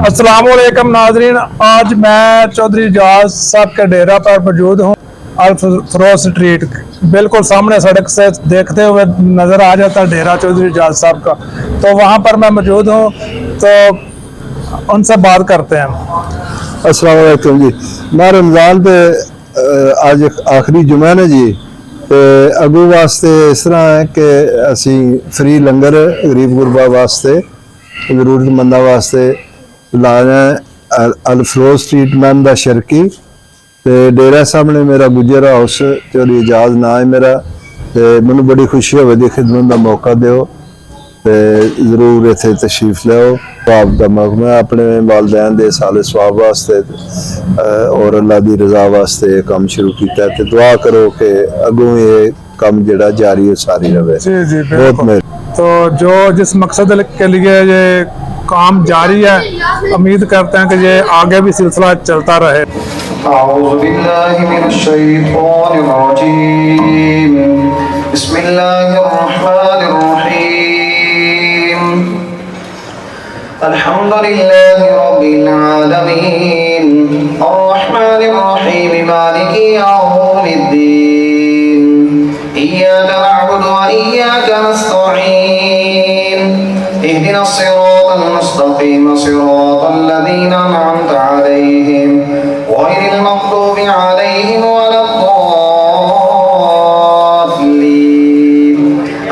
अस्सलाम वालेकुम नाजरीन, आज मैं चौधरी एजाज साहब के डेरा पर मौजूद हूँ। अल फरोज स्ट्रीट बिल्कुल सामने सड़क से देखते हुए नज़र आ जाता है डेरा चौधरी एजाज साहब का। तो वहाँ पर मैं मौजूद हूँ, तो उनसे बात करते हैं। अस्सलाम वालेकुम जी। मैं रमज़ान पे आज आखिरी जुमा है जी, तो अगू वास्ते इस तरह है कि असी फ्री लंगर गरीब गुरबा वास्ते जरूरतमंदा वास्ते लाया अल फरोज स्ट्रीट मैम दा शर्की ते डेरा सामने मेरा गुजर हाउस चौधरी एजाज ना है मेरा। मैनू बड़ी खुशी हो खिदमत का मौका दो, जरूर इतने तशरीफ लियाओ। स्वाब का महकमा अपने वालदैन के साले स्वाब वास्ते और अल्लाह की रजा वास्ते काम शुरू किया, तो दुआ करो कि अगों ये काम जड़ा जारी हो सारी रहे। जी जी बहुत बिल्कुल। तो जो जिस मकसद के लिए ये काम जारी है, उम्मीद करते हैं कि ये आगे भी सिलसिला चलता रहे। अल्हम्दुलिल्लाह रब्बिल आलमीन अर्रहमानिर रहीम मालिकि यौमिद्दीन इय्याका नअबुदु व इय्याका नस्तईन इहदिनस सिरातल मुस्तकीम सिरातल लज़ीना अनअमता अलैहिम गैरिल मग़दूबि अलैहिम वलद्दाल्लीन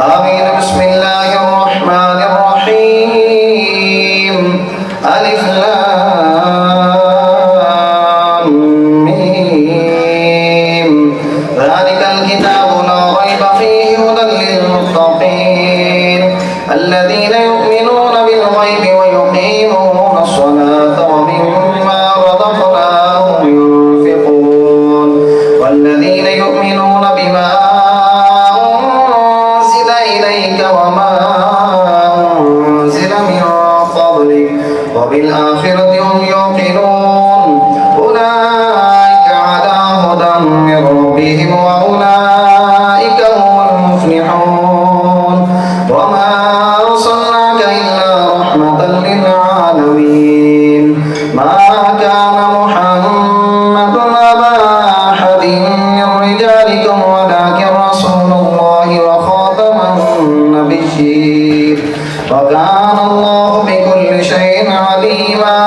आमीन। बिस्मिल्लाहिर रहमानिर रहीम अलिफ लाम मीम ज़ालिकल किताबु ला रैब फीहि हुदल लिल मुत्तक़ीन الذين يؤمنون بالغيب ويقيمون الصلاة ومما رزقناهم ينفقون والذين يؤمنون بما أنزل إليك وما أنزل من قبلك وبالآخرة هم يوقنون أولئك على هدى من ربهم وأولئك هم المفلحون وما أرسلناك إلا رحمة للعالمين ما كان محمد أبا أحد من رجالكم ولكن رسول الله وخاتم النبيين وكان الله بكل شيء عليما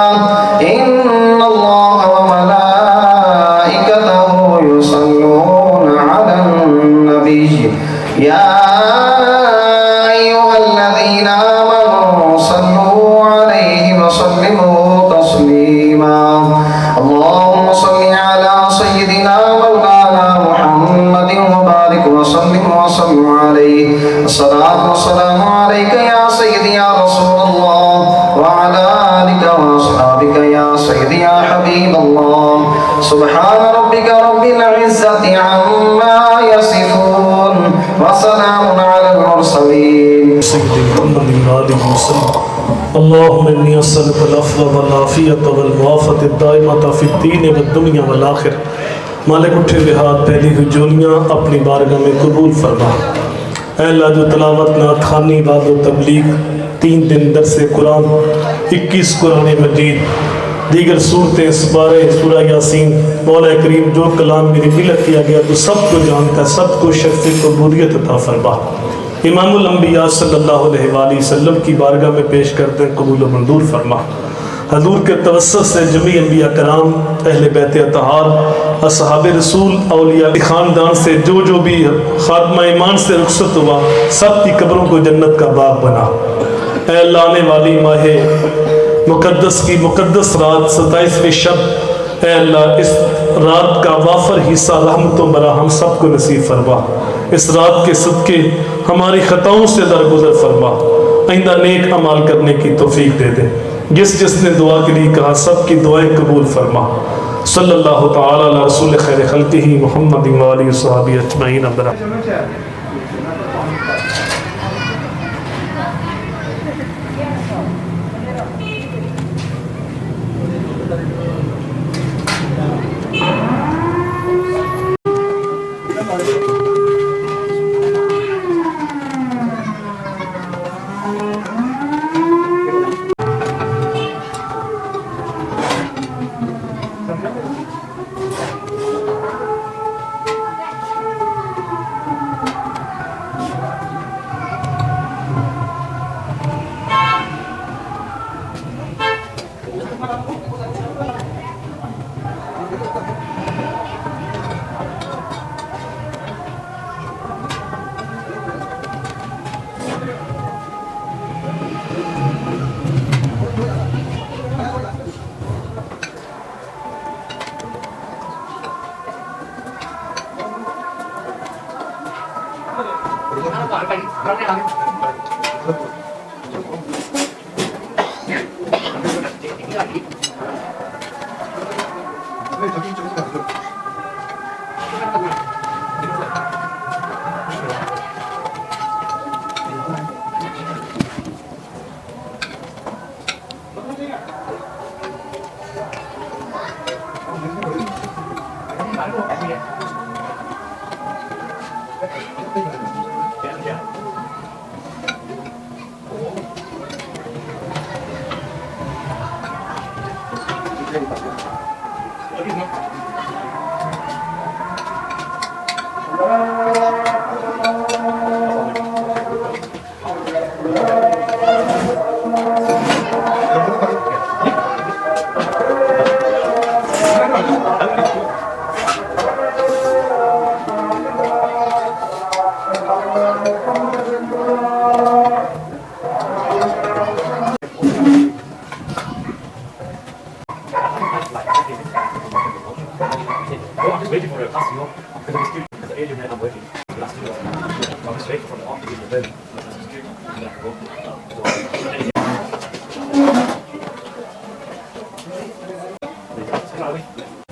إن الله وملائكته يصلون على النبي يا أيها الذين آمنوا صلوا عليه وسلموا تسليما اللهم صل على سيدنا مولانا محمد وبارك وسلم عليه الصلاة والسلام عليك يا سيدي يا رسول الله وعلى آلك وأصحابك يا سيدي يا حبيب الله سبحان ربك رب العزة عما يصفون وسلام على المرسلين سيدي محمد وآله وسلم اللهم إني أسألك العفو والعافية والمعافاة الدائمة في الدين والدنيا والآخرة। मालिक उठे बिहार पहली हुजूरियाँ अपनी बारगाह में कबूल फरमा। अल्लाह जो तलावत नात खानी वादो तबलीग 3 दिन दरस कुरान 21 कुरान मजीद दीगर सूरतें इस बारे सूरह यासीन मौला करीम जो कलाम मेरी मिलत किया गया तो सबको जानता है, सबको शर्फ़ कबूलियत अता फरमा। इमामुल अंबिया सल्लल्लाहु अलैहि वसल्लम की बारगाह में पेश करते हैं, कबूल व मंजूर फरमा। हजूर के तवस्सुत से जमी अंबिया कराम अहले बैत अतहार असहाब रसूल औलिया ख़ानदान से जो भी खात्मा ईमान से रुखसत हुआ सब की कब्रों को जन्नत का बाग बना। ऐ अल्लाह आने वाली माहे मुक़द्दस की मुक़द्दस रात 27वीं शब, ऐ अल्लाह इस रात का वाफर हिस्सा रहमतों बरा हम सबको नसीब फरमा। इस रात के सदके हमारी ख़ताओं से दरगुजर फरमा, आइंदा नेक अमाल करने की तौफीक दे दे। जिसने दुआ के लिए कहा सब की दुआएं कबूल फरमा। सल्लल्लाहु तआला अला रसूल खैर खल्क़िही मुहम्मद व आलिहि व सहाबिही अजमईन। waiting for your class, you know, because the area man I'm working. Last year, I was waiting for the office to get